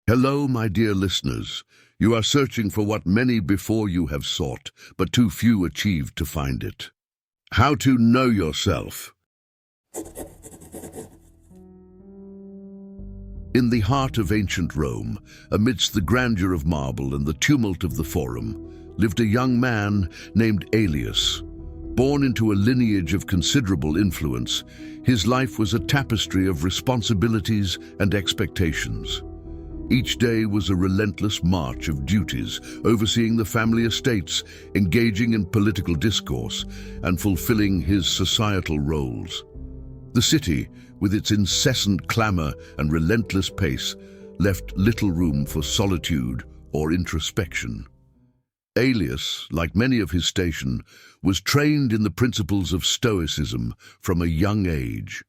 Hello, my dear listeners. You are searching for what many before you have sought, but too few achieved to find it. How to know yourself. In the heart of ancient Rome, amidst the grandeur of marble and the tumult of the Forum, lived a young man named Aelius. Born into a lineage of considerable influence, his life was a tapestry of responsibilities and expectations. Each day was a relentless march of duties, overseeing the family estates, engaging in political discourse, and fulfilling his societal roles. The city, with its incessant clamor and relentless pace, left little room for solitude or introspection. Aelius, like many of his station, was trained in the principles of Stoicism from a young age.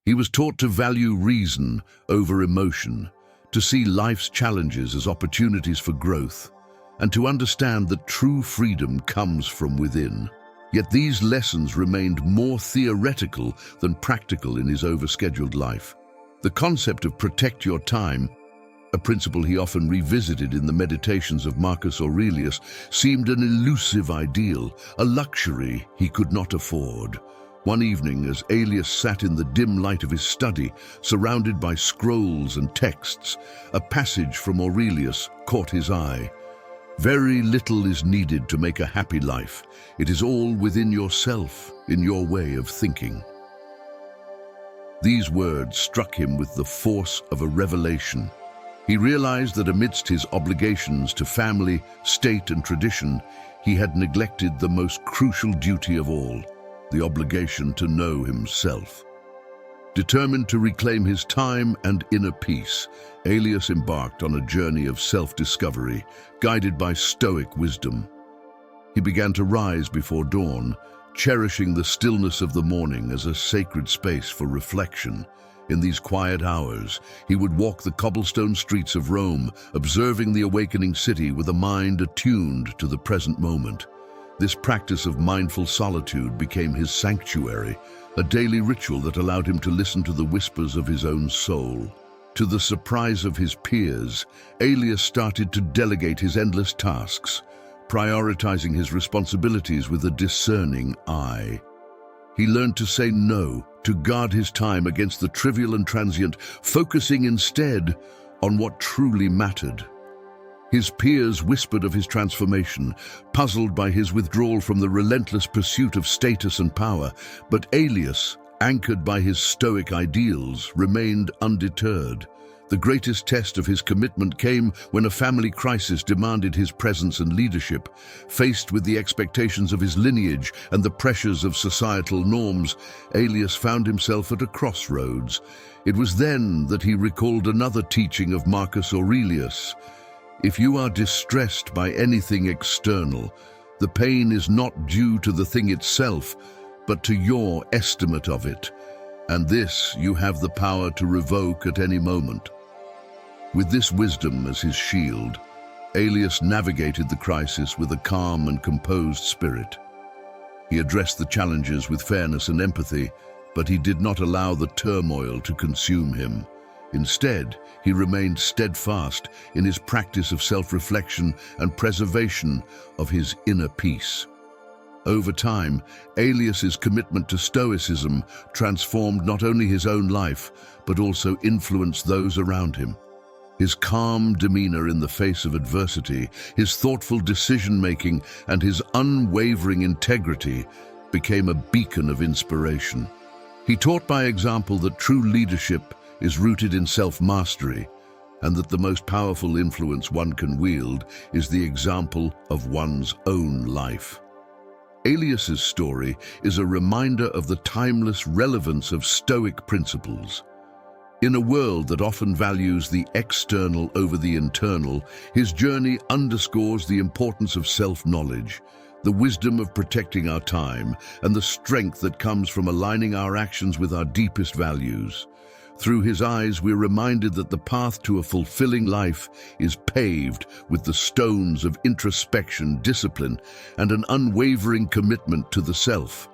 He was taught to value reason over emotion, to see life's challenges as opportunities for growth, and to understand that true freedom comes from within. Yet these lessons remained more theoretical than practical in his overscheduled life. The concept of protect your time, a principle he often revisited in the meditations of Marcus Aurelius, seemed an elusive ideal, a luxury he could not afford. One evening, as Aelius sat in the dim light of his study, surrounded by scrolls and texts, a passage from Aurelius caught his eye. "Very little is needed to make a happy life. It is all within yourself, in your way of thinking." These words struck him with the force of a revelation. He realized that amidst his obligations to family, state, and tradition, he had neglected the most crucial duty of all, the obligation to know himself. Determined to reclaim his time and inner peace, Aelius embarked on a journey of self-discovery, guided by Stoic wisdom. He began to rise before dawn, cherishing the stillness of the morning as a sacred space for reflection. In these quiet hours, he would walk the cobblestone streets of Rome, observing the awakening city with a mind attuned to the present moment. This practice of mindful solitude became his sanctuary, a daily ritual that allowed him to listen to the whispers of his own soul. To the surprise of his peers, Aelius started to delegate his endless tasks, prioritizing his responsibilities with a discerning eye. He learned to say no, to guard his time against the trivial and transient, focusing instead on what truly mattered. His peers whispered of his transformation, puzzled by his withdrawal from the relentless pursuit of status and power, but Aelius, anchored by his Stoic ideals, remained undeterred. The greatest test of his commitment came when a family crisis demanded his presence and leadership. Faced with the expectations of his lineage and the pressures of societal norms, Aelius found himself at a crossroads. It was then that he recalled another teaching of Marcus Aurelius. If you are distressed by anything external, the pain is not due to the thing itself, but to your estimate of it, and this you have the power to revoke at any moment. With this wisdom as his shield, Aelius navigated the crisis with a calm and composed spirit. He addressed the challenges with fairness and empathy, but he did not allow the turmoil to consume him. Instead, he remained steadfast in his practice of self-reflection and preservation of his inner peace. Over time, Aelius's commitment to Stoicism transformed not only his own life, but also influenced those around him. His calm demeanor in the face of adversity, his thoughtful decision-making, and his unwavering integrity became a beacon of inspiration. He taught by example that true leadership is rooted in self-mastery, and that the most powerful influence one can wield is the example of one's own life. Aelius's story is a reminder of the timeless relevance of Stoic principles. In a world that often values the external over the internal, his journey underscores the importance of self-knowledge, the wisdom of protecting our time, and the strength that comes from aligning our actions with our deepest values. Through his eyes, we're reminded that the path to a fulfilling life is paved with the stones of introspection, discipline, and an unwavering commitment to the self.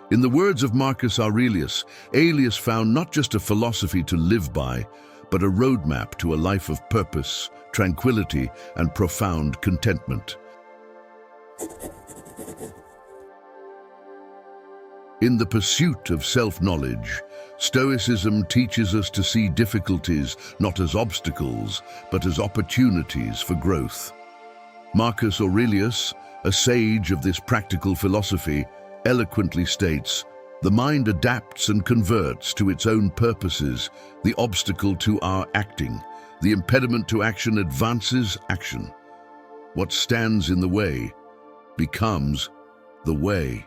In the words of Marcus Aurelius, Aelius found not just a philosophy to live by, but a roadmap to a life of purpose, tranquility, and profound contentment. In the pursuit of self-knowledge, Stoicism teaches us to see difficulties not as obstacles, but as opportunities for growth. Marcus Aurelius, a sage of this practical philosophy, eloquently states, "The mind adapts and converts to its own purposes, the obstacle to our acting. The impediment to action advances action. What stands in the way becomes the way."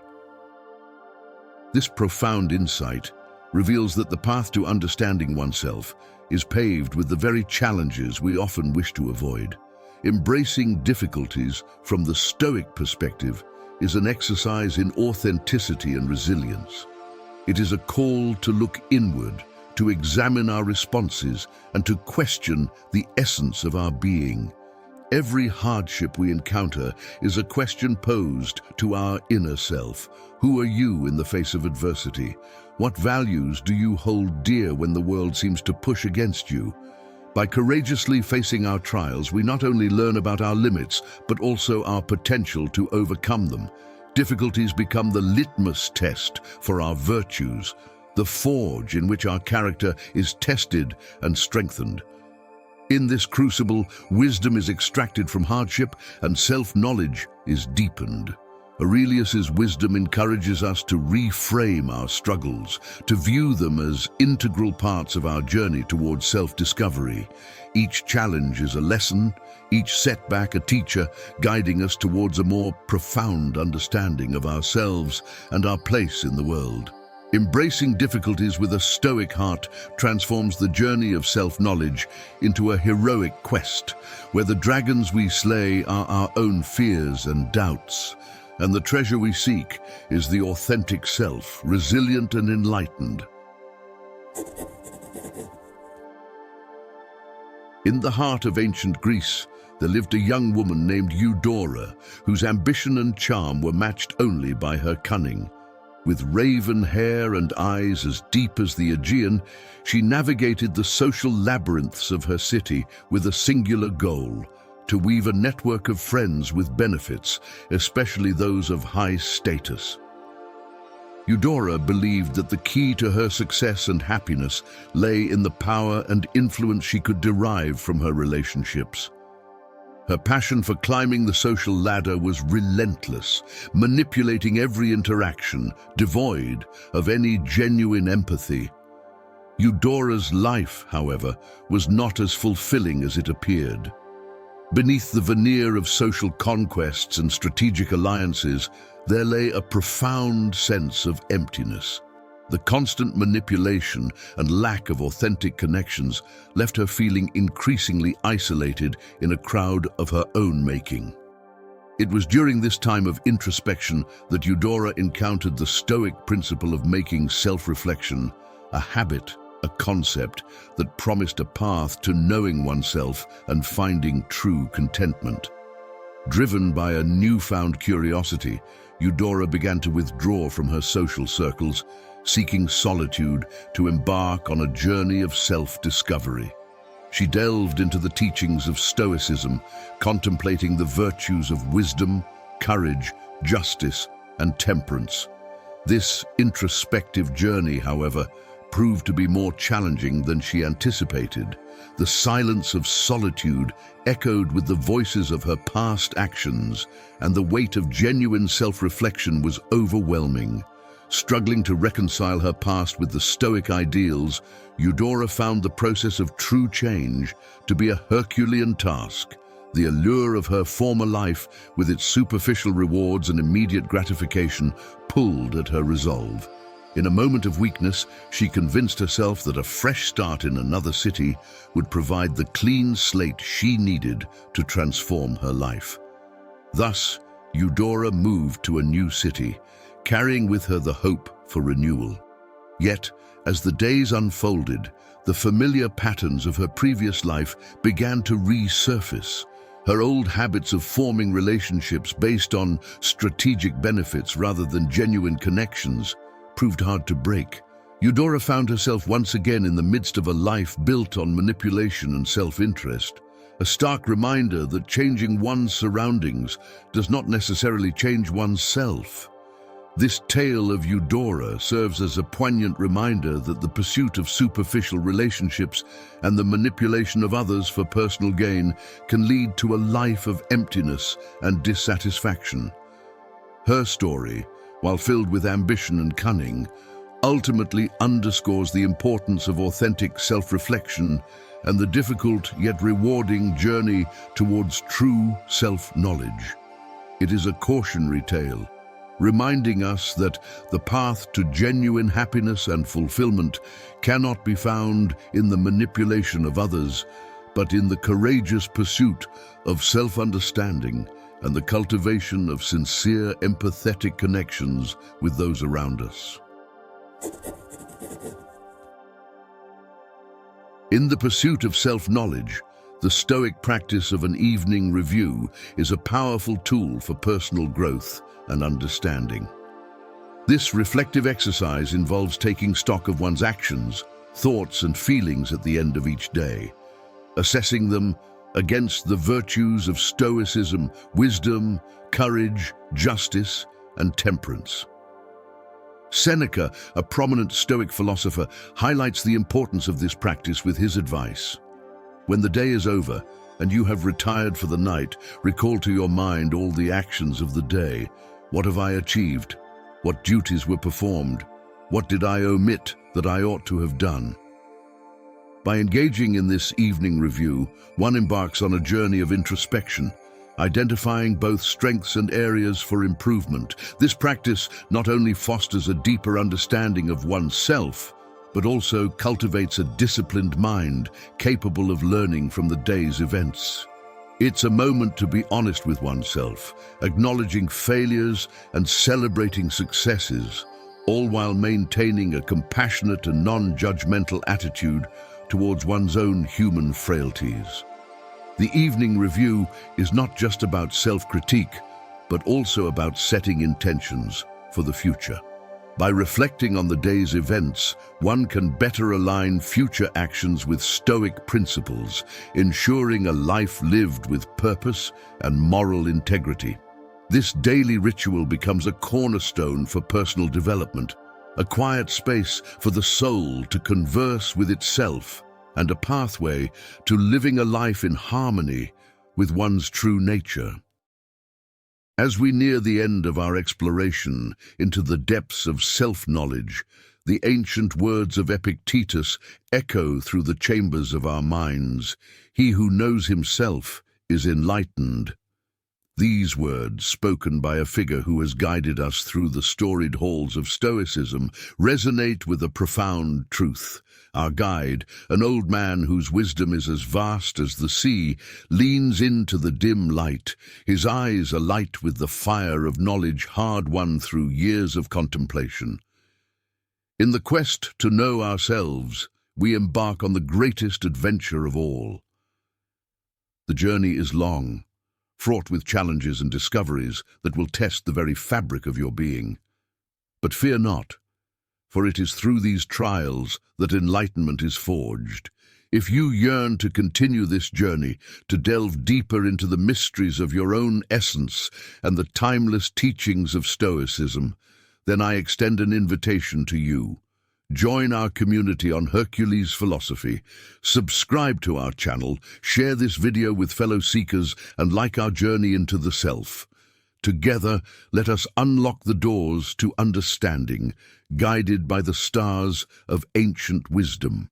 This profound insight reveals that the path to understanding oneself is paved with the very challenges we often wish to avoid. Embracing difficulties from the Stoic perspective is an exercise in authenticity and resilience. It is a call to look inward, to examine our responses, and to question the essence of our being. Every hardship we encounter is a question posed to our inner self. Who are you in the face of adversity? What values do you hold dear when the world seems to push against you? By courageously facing our trials, we not only learn about our limits, but also our potential to overcome them. Difficulties become the litmus test for our virtues, the forge in which our character is tested and strengthened. In this crucible, wisdom is extracted from hardship and self-knowledge is deepened. Aurelius's wisdom encourages us to reframe our struggles, to view them as integral parts of our journey towards self-discovery. Each challenge is a lesson, each setback a teacher, guiding us towards a more profound understanding of ourselves and our place in the world. Embracing difficulties with a Stoic heart transforms the journey of self-knowledge into a heroic quest, where the dragons we slay are our own fears and doubts, and the treasure we seek is the authentic self, resilient and enlightened. In the heart of ancient Greece, there lived a young woman named Eudora, whose ambition and charm were matched only by her cunning. With raven hair and eyes as deep as the Aegean, she navigated the social labyrinths of her city with a singular goal: to weave a network of friends with benefits, especially those of high status. Eudora believed that the key to her success and happiness lay in the power and influence she could derive from her relationships. Her passion for climbing the social ladder was relentless, manipulating every interaction, devoid of any genuine empathy. Eudora's life, however, was not as fulfilling as it appeared. Beneath the veneer of social conquests and strategic alliances, there lay a profound sense of emptiness. The constant manipulation and lack of authentic connections left her feeling increasingly isolated in a crowd of her own making. It was during this time of introspection that Eudora encountered the Stoic principle of making self-reflection, a habit, a concept that promised a path to knowing oneself and finding true contentment. Driven by a newfound curiosity, Eudora began to withdraw from her social circles, seeking solitude to embark on a journey of self-discovery. She delved into the teachings of Stoicism, contemplating the virtues of wisdom, courage, justice, and temperance. This introspective journey, however, proved to be more challenging than she anticipated. The silence of solitude echoed with the voices of her past actions, and the weight of genuine self-reflection was overwhelming. Struggling to reconcile her past with the Stoic ideals, Eudora found the process of true change to be a Herculean task. The allure of her former life, with its superficial rewards and immediate gratification, pulled at her resolve. In a moment of weakness, she convinced herself that a fresh start in another city would provide the clean slate she needed to transform her life. Thus, Eudora moved to a new city, carrying with her the hope for renewal. Yet, as the days unfolded, the familiar patterns of her previous life began to resurface. Her old habits of forming relationships based on strategic benefits rather than genuine connections proved hard to break, Eudora found herself once again in the midst of a life built on manipulation and self-interest, a stark reminder that changing one's surroundings does not necessarily change one's self. This tale of Eudora serves as a poignant reminder that the pursuit of superficial relationships and the manipulation of others for personal gain can lead to a life of emptiness and dissatisfaction. Her story, while filled with ambition and cunning, ultimately underscores the importance of authentic self-reflection and the difficult yet rewarding journey towards true self-knowledge. It is a cautionary tale, reminding us that the path to genuine happiness and fulfillment cannot be found in the manipulation of others, but in the courageous pursuit of self-understanding and the cultivation of sincere, empathetic connections with those around us. In the pursuit of self-knowledge, the Stoic practice of an evening review is a powerful tool for personal growth and understanding. This reflective exercise involves taking stock of one's actions, thoughts, and feelings at the end of each day, assessing them against the virtues of Stoicism, wisdom, courage, justice, and temperance. Seneca, a prominent Stoic philosopher, highlights the importance of this practice with his advice. When the day is over and you have retired for the night, recall to your mind all the actions of the day. What have I achieved? What duties were performed? What did I omit that I ought to have done? By engaging in this evening review, one embarks on a journey of introspection, identifying both strengths and areas for improvement. This practice not only fosters a deeper understanding of oneself, but also cultivates a disciplined mind capable of learning from the day's events. It's a moment to be honest with oneself, acknowledging failures and celebrating successes, all while maintaining a compassionate and non-judgmental attitude towards one's own human frailties. The evening review is not just about self-critique, but also about setting intentions for the future. By reflecting on the day's events, one can better align future actions with Stoic principles, ensuring a life lived with purpose and moral integrity. This daily ritual becomes a cornerstone for personal development, a quiet space for the soul to converse with itself, and a pathway to living a life in harmony with one's true nature. As we near the end of our exploration into the depths of self-knowledge, the ancient words of Epictetus echo through the chambers of our minds. He who knows himself is enlightened. These words, spoken by a figure who has guided us through the storied halls of Stoicism, resonate with a profound truth. Our guide, an old man whose wisdom is as vast as the sea, leans into the dim light, his eyes alight with the fire of knowledge hard-won through years of contemplation. In the quest to know ourselves, we embark on the greatest adventure of all. The journey is long, fraught with challenges and discoveries that will test the very fabric of your being. But fear not, for it is through these trials that enlightenment is forged. If you yearn to continue this journey, to delve deeper into the mysteries of your own essence and the timeless teachings of Stoicism, then I extend an invitation to you. Join our community on Hercules Philosophy, subscribe to our channel, share this video with fellow seekers, and like our journey into the self. Together, let us unlock the doors to understanding, guided by the stars of ancient wisdom.